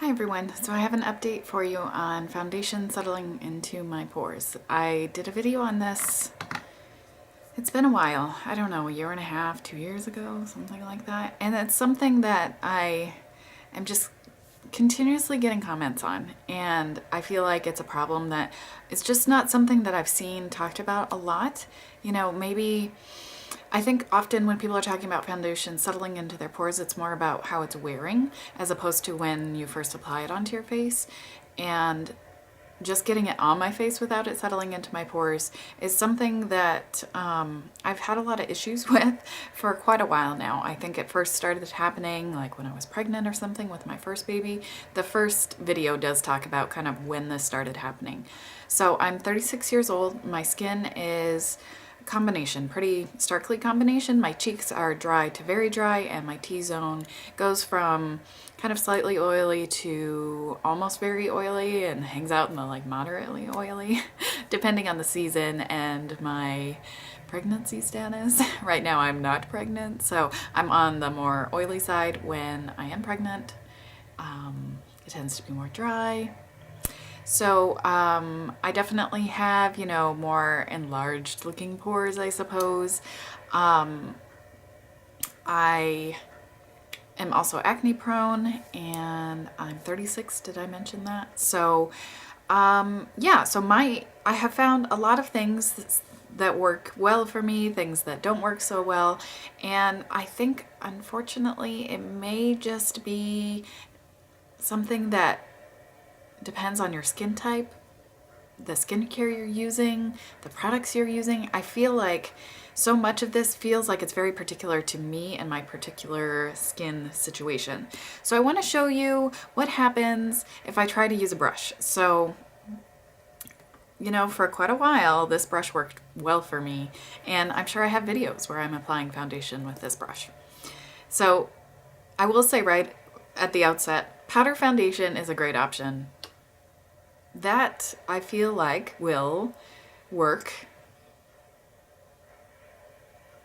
Hi everyone, so I have an update for you on foundation settling into my pores. I did a video on this, it's been a while, I don't know, a year and a half, 2 years ago, something like that. And it's something that I am just continuously getting comments on, and I feel like it's a problem that it's just not something that I've seen talked about a lot. You know, maybe I think often when people are talking about foundation settling into their pores, it's more about how it's wearing as opposed to when you first apply it onto your face. And just getting it on my face without it settling into my pores is something that I've had a lot of issues with for quite a while now. I think it first started happening like when I was pregnant or something with my first baby. The first video does talk about kind of when this started happening. So I'm 36 years old. My skin is combination, pretty starkly combination. My cheeks are dry to very dry, and my T-zone goes from kind of slightly oily to almost very oily and hangs out in the like moderately oily depending on the season and my pregnancy status. Right now I'm not pregnant, so I'm on the more oily side. When I am pregnant, it tends to be more dry. So I definitely have, you know, more enlarged looking pores, I suppose. I am also acne prone, and I'm 36. Did I mention that? So yeah, so I have found a lot of things that work well for me, things that don't work so well. And I think, unfortunately, it may just be something that depends on your skin type, the skincare you're using, the products you're using. I feel like so much of this feels like it's very particular to me and my particular skin situation. So I want to show you what happens if I try to use a brush. So, you know, for quite a while, this brush worked well for me, and I'm sure I have videos where I'm applying foundation with this brush. So I will say right at the outset, powder foundation is a great option. That I feel like will work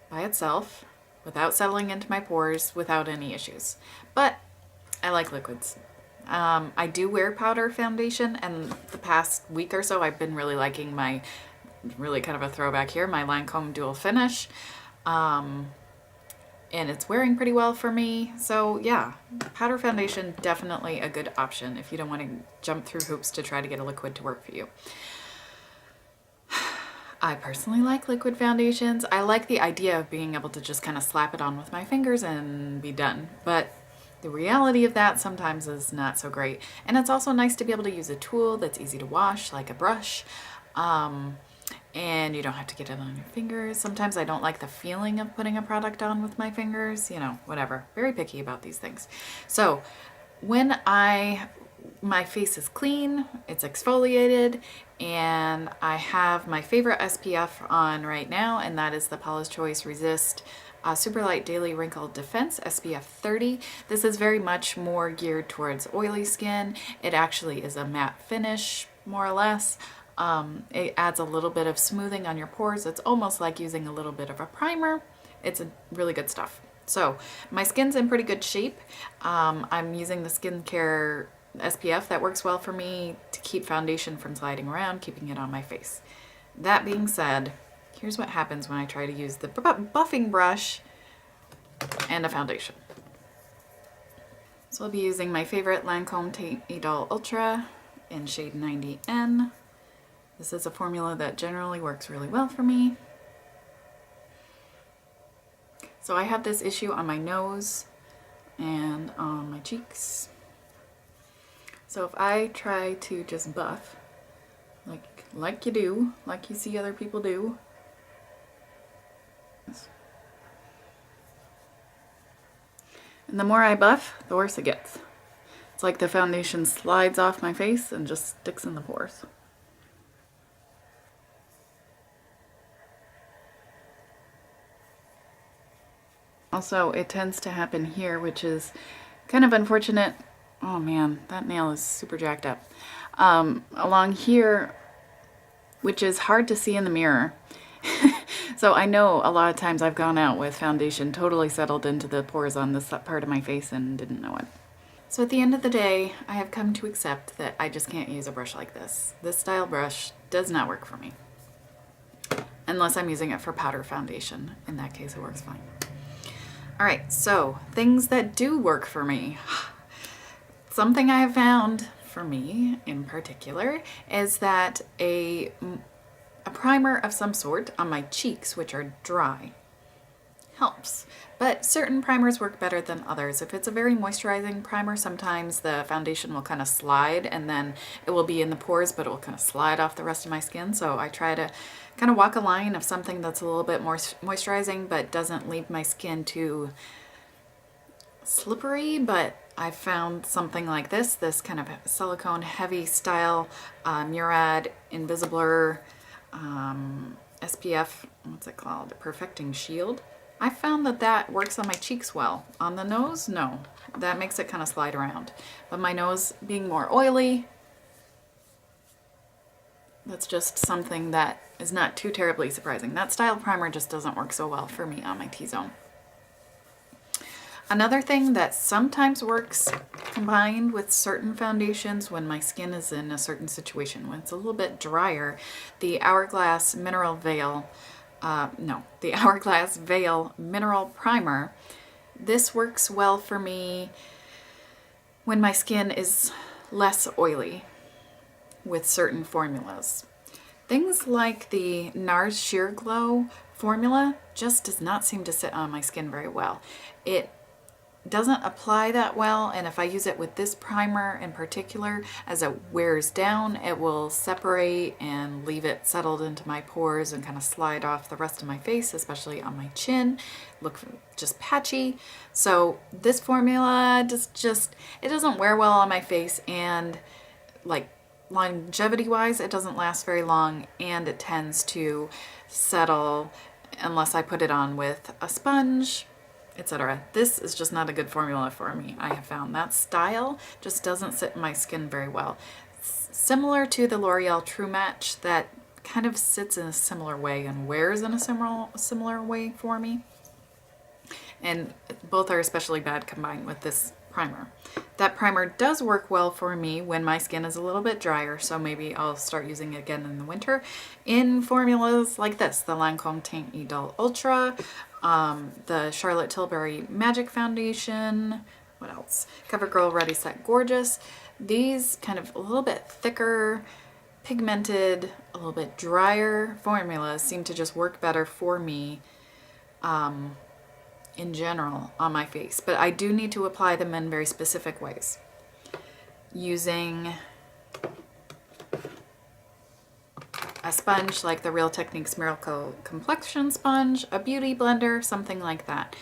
by itself without settling into my pores without any issues. But I like liquids. I do wear powder foundation, and the past week or so I've been really liking my, really kind of a throwback here, my Lancome Dual Finish. And it's wearing pretty well for me. So yeah, powder foundation, definitely a good option if you don't want to jump through hoops to try to get a liquid to work for you. I personally like liquid foundations. I like the idea of being able to just kind of slap it on with my fingers and be done. But the reality of that sometimes is not so great. And it's also nice to be able to use a tool that's easy to wash, like a brush. And you don't have to get it on your fingers. Sometimes I don't like the feeling of putting a product on with my fingers, you know, whatever. Very picky about these things. So when my face is clean, it's exfoliated, and I have my favorite SPF on right now, and that is the Paula's Choice Resist Super Light Daily Wrinkle Defense SPF 30. This is very much more geared towards oily skin. It actually is a matte finish, more or less. It adds a little bit of smoothing on your pores. It's almost like using a little bit of a primer. It's really good stuff. So my skin's in pretty good shape. I'm using the skincare SPF that works well for me to keep foundation from sliding around, keeping it on my face. That being said, here's what happens when I try to use the buffing brush and a foundation. So I'll be using my favorite Lancome Idol Ultra in shade 90N. This is a formula that generally works really well for me. So I have this issue on my nose and on my cheeks. So if I try to just buff, like you do, like you see other people do, and the more I buff, the worse it gets. It's like the foundation slides off my face and just sticks in the pores. Also, it tends to happen here, which is kind of unfortunate. Oh man, that nail is super jacked up. Along here, which is hard to see in the mirror. So I know a lot of times I've gone out with foundation totally settled into the pores on this part of my face and didn't know it. So at the end of the day, I have come to accept that I just can't use a brush like this. This style brush does not work for me. Unless I'm using it for powder foundation. In that case, it works fine. All right, so things that do work for me. Something I have found for me in particular is that a primer of some sort on my cheeks, which are dry, helps. But certain primers work better than others. If it's a very moisturizing primer, sometimes the foundation will kind of slide and then it will be in the pores, but it will kind of slide off the rest of my skin. So I try to kind of walk a line of something that's a little bit more moisturizing but doesn't leave my skin too slippery. But I found something like this kind of silicone heavy style Murad Invisibler SPF, what's it called? Perfecting Shield. I found that that works on my cheeks well. On the nose, no. That makes it kind of slide around. But my nose being more oily, that's just something that is not too terribly surprising. That style primer just doesn't work so well for me on my T-zone. Another thing that sometimes works combined with certain foundations when my skin is in a certain situation, when it's a little bit drier, the Hourglass Mineral Veil, the Hourglass Veil Mineral Primer. This works well for me when my skin is less oily with certain formulas. Things like the NARS Sheer Glow formula just does not seem to sit on my skin very well. It doesn't apply that well, and if I use it with this primer in particular, as it wears down, it will separate and leave it settled into my pores and kind of slide off the rest of my face, especially on my chin, look just patchy. So this formula just it doesn't wear well on my face, and like longevity wise it doesn't last very long, and it tends to settle unless I put it on with a sponge, etc. This is just not a good formula for me. I have found that style just doesn't sit in my skin very well. Similar to the L'Oreal True Match, that kind of sits in a similar way and wears in a similar way for me. And both are especially bad combined with this primer. That primer does work well for me when my skin is a little bit drier, so maybe I'll start using it again in the winter in formulas like this, the Lancome Teint Idole Ultra, the Charlotte Tilbury Magic Foundation, what else? CoverGirl Ready Set Gorgeous. These kind of a little bit thicker, pigmented, a little bit drier formulas seem to just work better for me in general on my face, but I do need to apply them in very specific ways. Using a sponge like the Real Techniques Miracle Complexion Sponge, a beauty blender, something like that.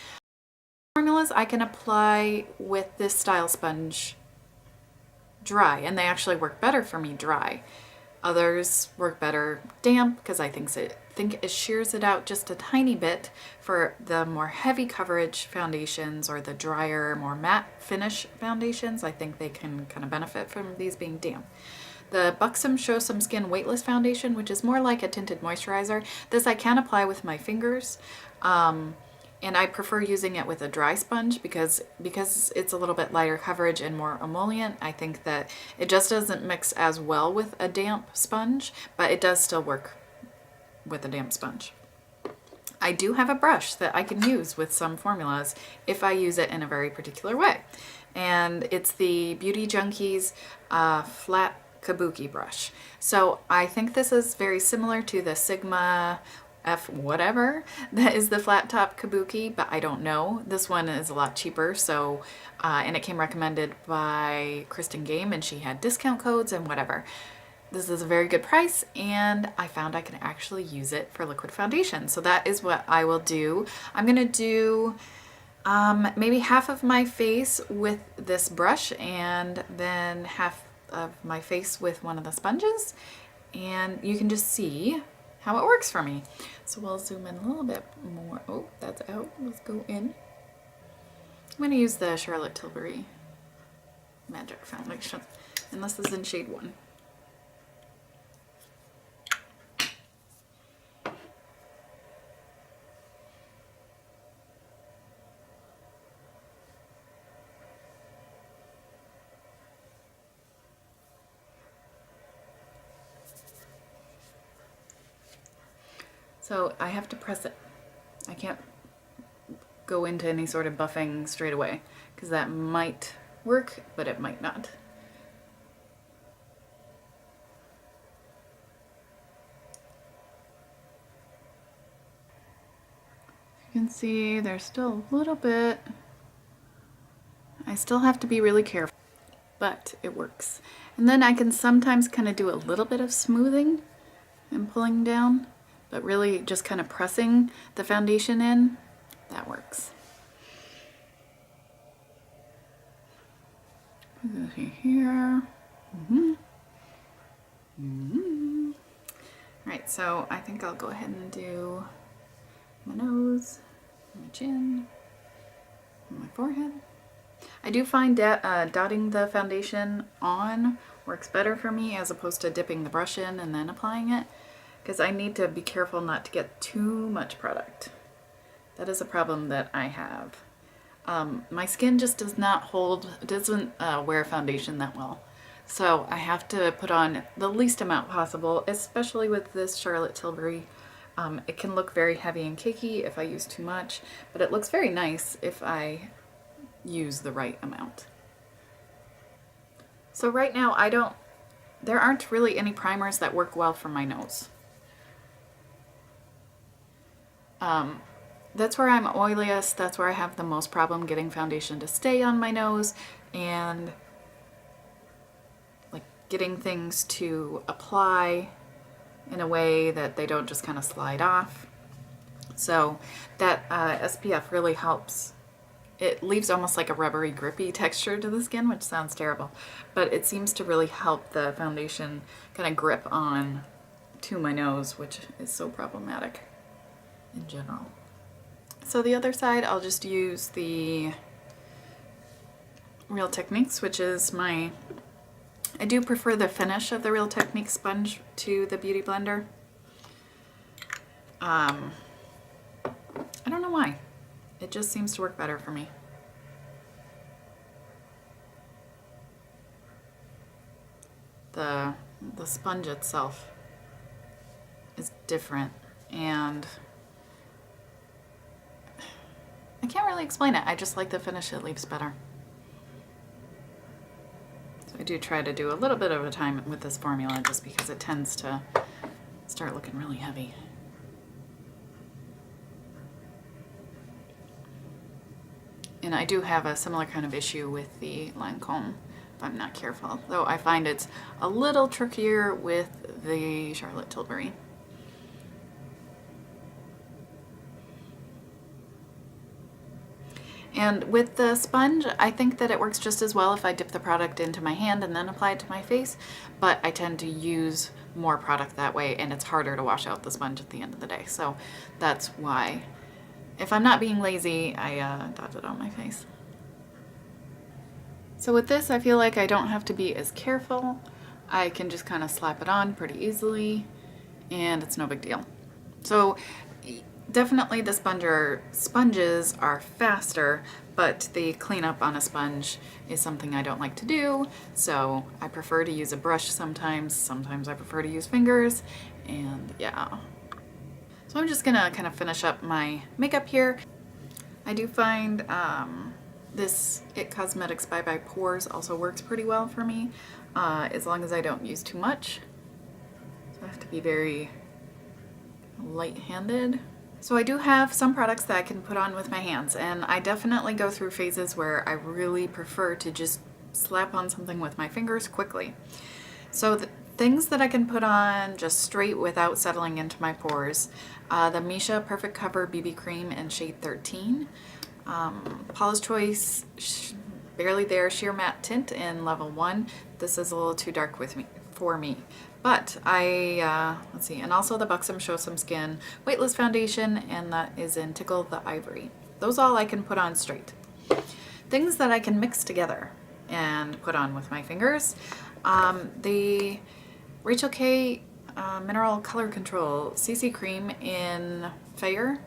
Formulas I can apply with this style sponge dry, and they actually work better for me dry. Others work better damp because I think it shears it out just a tiny bit. For the more heavy coverage foundations or the drier, more matte finish foundations, I think they can kind of benefit from these being damp. The Buxom Show Some Skin Weightless Foundation, which is more like a tinted moisturizer. This I can apply with my fingers. And I prefer using it with a dry sponge because it's a little bit lighter coverage and more emollient. I think that it just doesn't mix as well with a damp sponge, but it does still work with a damp sponge. I do have a brush that I can use with some formulas if I use it in a very particular way. And it's the Beauty Junkies flat kabuki brush. So I think this is very similar to the Sigma F whatever that is the flat top kabuki, but I don't know. This one is a lot cheaper, so and it came recommended by Kristen Game, and she had discount codes and whatever. This is a very good price, and I found I can actually use it for liquid foundation. So that is what I will do. I'm gonna do maybe half of my face with this brush and then half of my face with one of the sponges, and you can just see how it works for me. So we'll zoom in a little bit more. Oh, that's out. Let's go in. I'm going to use the Charlotte Tilbury Magic Foundation, and this is in shade 1. So I have to press it. I can't go into any sort of buffing straight away because that might work, but it might not. You can see there's still a little bit. I still have to be really careful, but it works. And then I can sometimes kind of do a little bit of smoothing and pulling down, but really just kind of pressing the foundation in, that works. Put it here. Alright, so I think I'll go ahead and do my nose, my chin, and my forehead. I do find that dotting the foundation on works better for me as opposed to dipping the brush in and then applying it, because I need to be careful not to get too much product. That is a problem that I have. My skin just does not hold, doesn't wear foundation that well. So I have to put on the least amount possible, especially with this Charlotte Tilbury. It can look very heavy and cakey if I use too much, but it looks very nice if I use the right amount. So right now there aren't really any primers that work well for my nose. That's where I'm oiliest, that's where I have the most problem getting foundation to stay on my nose and like getting things to apply in a way that they don't just kind of slide off. So that SPF really helps. It leaves almost like a rubbery, grippy texture to the skin, which sounds terrible, but it seems to really help the foundation kind of grip on to my nose, which is so problematic in general. So the other side, I'll just use the Real Techniques, which is I do prefer the finish of the Real Techniques sponge to the Beauty Blender. I don't know why. It just seems to work better for me. The sponge itself is different, and I can't really explain it. I just like the finish it leaves better. So I do try to do a little bit of a time with this formula just because it tends to start looking really heavy. And I do have a similar kind of issue with the Lancome if I'm not careful, though I find it's a little trickier with the Charlotte Tilbury. And with the sponge, I think that it works just as well if I dip the product into my hand and then apply it to my face, but I tend to use more product that way and it's harder to wash out the sponge at the end of the day. So that's why, if I'm not being lazy, I dot it on my face. So with this, I feel like I don't have to be as careful. I can just kind of slap it on pretty easily and it's no big deal. So definitely the sponges are faster, but the cleanup on a sponge is something I don't like to do. So I prefer to use a brush sometimes. Sometimes I prefer to use fingers, and yeah. So I'm just gonna kind of finish up my makeup here. I do find this IT Cosmetics Bye Bye Pores also works pretty well for me, as long as I don't use too much. So I have to be very light-handed. So I do have some products that I can put on with my hands, and I definitely go through phases where I really prefer to just slap on something with my fingers quickly. So the things that I can put on just straight without settling into my pores, the Misha Perfect Cover BB Cream in shade 13, Paula's Choice Barely There Sheer Matte Tint in level 1. This is a little too dark for me. But let's see, and also the Buxom Show Some Skin Weightless Foundation, and that is in Tickle the Ivory. Those all I can put on straight. Things that I can mix together and put on with my fingers. The Rachel K Mineral Color Control CC Cream in Fair.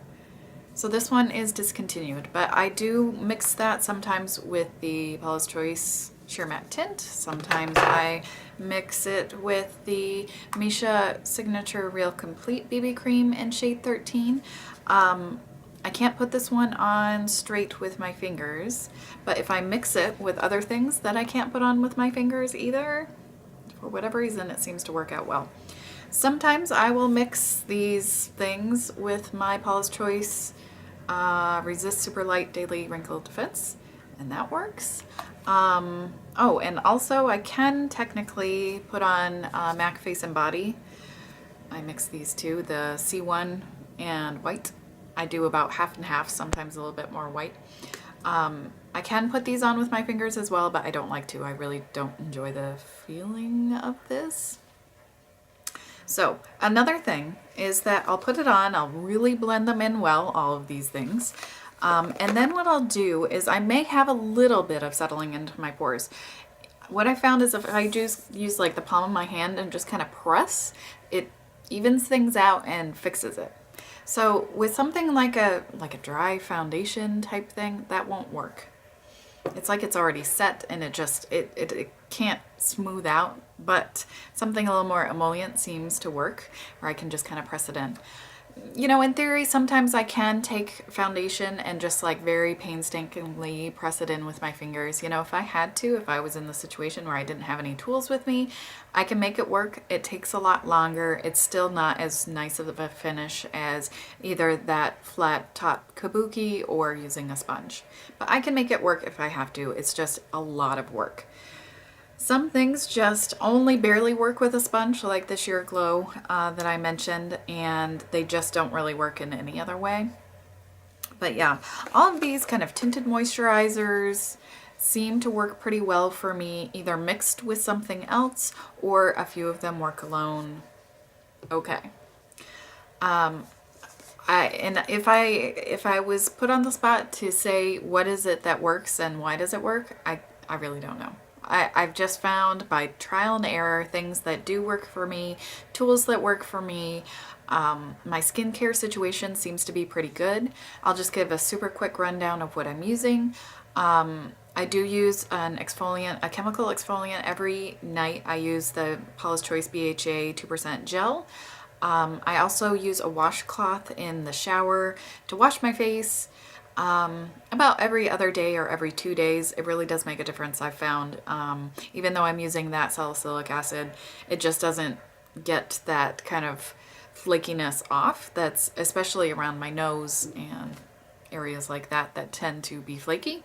So this one is discontinued, but I do mix that sometimes with the Paula's Choice sheer matte tint. Sometimes I mix it with the Misha Signature Real Complete BB Cream in shade 13. I can't put this one on straight with my fingers, but if I mix it with other things that I can't put on with my fingers either, for whatever reason, it seems to work out well. Sometimes I will mix these things with my Paula's Choice Resist Super Light Daily Wrinkle Defense, and that works. Oh, and also I can technically put on MAC Face and Body. I mix these two, the C1 and white. I do about half and half, sometimes a little bit more white. I can put these on with my fingers as well, but I don't like to. I really don't enjoy the feeling of this. So another thing is that I'll put it on, I'll really blend them in well, all of these things. And then what I'll do is I may have a little bit of settling into my pores. What I found is if I just use like the palm of my hand and just kind of press, it evens things out and fixes it. So with something like a dry foundation type thing, that won't work. It's like it's already set and it can't smooth out, but something a little more emollient seems to work, where I can just kind of press it in. You know, in theory, sometimes I can take foundation and just like very painstakingly press it in with my fingers. You know, if I had to, if I was in the situation where I didn't have any tools with me, I can make it work. It takes a lot longer. It's still not as nice of a finish as either that flat top kabuki or using a sponge. But I can make it work if I have to. It's just a lot of work. Some things just only barely work with a sponge, like the Sheer Glow that I mentioned, and they just don't really work in any other way. But yeah, all of these kind of tinted moisturizers seem to work pretty well for me, either mixed with something else or a few of them work alone. Okay. If I was put on the spot to say what is it that works and why does it work, I really don't know. I've just found by trial and error things that do work for me, tools that work for me. My skincare situation seems to be pretty good. I'll just give a super quick rundown of what I'm using. I do use an exfoliant, a chemical exfoliant every night. I use the Paula's Choice BHA 2% gel. I also use a washcloth in the shower to wash my face. About every other day or every 2 days. It really does make a difference, I've found. Even though I'm using that salicylic acid, it just doesn't get that kind of flakiness off that's especially around my nose and areas like that that tend to be flaky.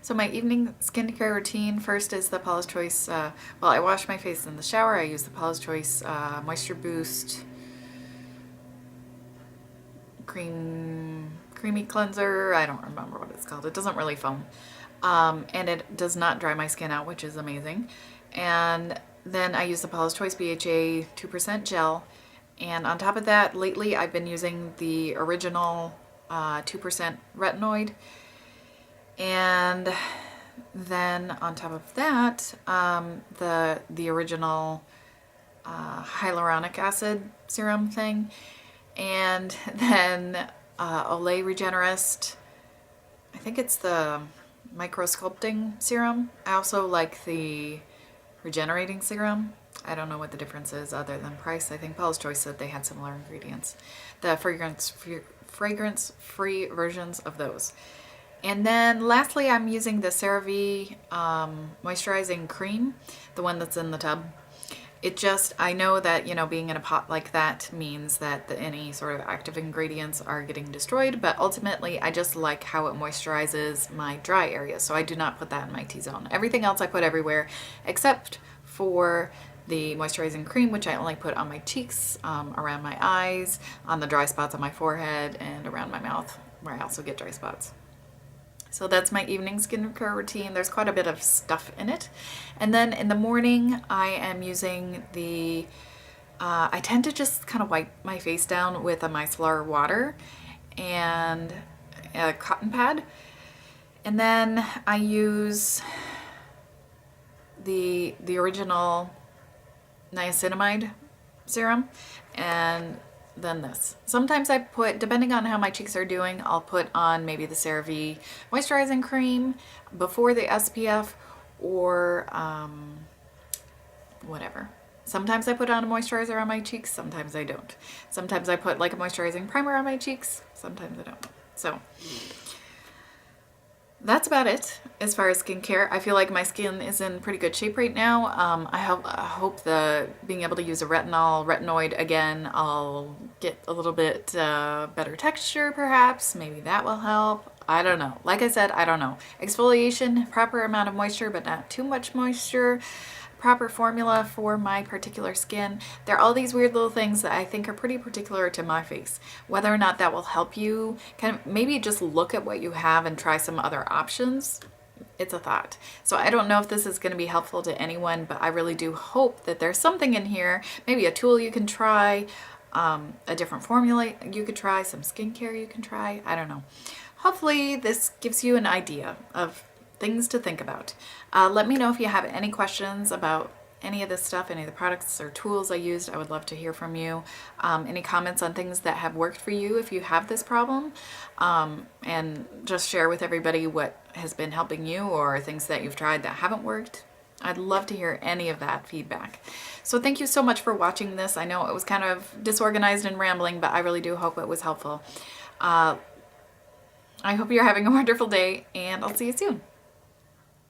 So my evening skincare routine first is the Paula's Choice, well, I wash my face in the shower. I use the Paula's Choice Moisture Boost creamy cleanser. I don't remember what it's called. It doesn't really foam. And it does not dry my skin out, which is amazing. And then I use the Paula's Choice BHA 2% gel. And on top of that, lately I've been using the original 2% retinoid. And then on top of that, the original hyaluronic acid serum thing. And then Olay Regenerist, I think it's the micro sculpting serum. I also like the regenerating serum. I don't know what the difference is other than price. I think Paula's Choice said they had similar ingredients. The fragrance-free versions of those. And then lastly, I'm using the CeraVe moisturizing cream, the one that's in the tub. It just, I know that, you know, being in a pot like that means that any sort of active ingredients are getting destroyed, but ultimately I just like how it moisturizes my dry areas, so I do not put that in my T-zone. Everything else I put everywhere except for the moisturizing cream, which I only put on my cheeks, around my eyes, on the dry spots on my forehead, and around my mouth, where I also get dry spots. So that's my evening skincare routine. There's quite a bit of stuff in it. And then in the morning, I am using the, I tend to just kind of wipe my face down with a micellar water and a cotton pad. And then I use the original niacinamide serum and then this. Sometimes I put, depending on how my cheeks are doing, I'll put on maybe the CeraVe moisturizing cream before the SPF, or whatever. Sometimes I put on a moisturizer on my cheeks, sometimes I don't. Sometimes I put like a moisturizing primer on my cheeks, sometimes I don't. So that's about it as far as skincare. I feel like my skin is in pretty good shape right now. I hope the being able to use a retinoid again, I'll get a little bit better texture perhaps. Maybe that will help. I don't know. Like I said, I don't know. Exfoliation, proper amount of moisture, but not too much moisture. Proper formula for my particular skin. There are all these weird little things that I think are pretty particular to my face. Whether or not that will help you, kind of maybe just look at what you have and try some other options. It's a thought. So I don't know if this is going to be helpful to anyone, but I really do hope that there's something in here, maybe a tool you can try, a different formula you could try, some skincare you can try. I don't know. Hopefully this gives you an idea of things to think about. Let me know if you have any questions about any of this stuff, any of the products or tools I used. I would love to hear from you. Any comments on things that have worked for you if you have this problem, and just share with everybody what has been helping you or things that you've tried that haven't worked. I'd love to hear any of that feedback. So thank you so much for watching this. I know it was kind of disorganized and rambling, but I really do hope it was helpful. I hope you're having a wonderful day, and I'll see you soon.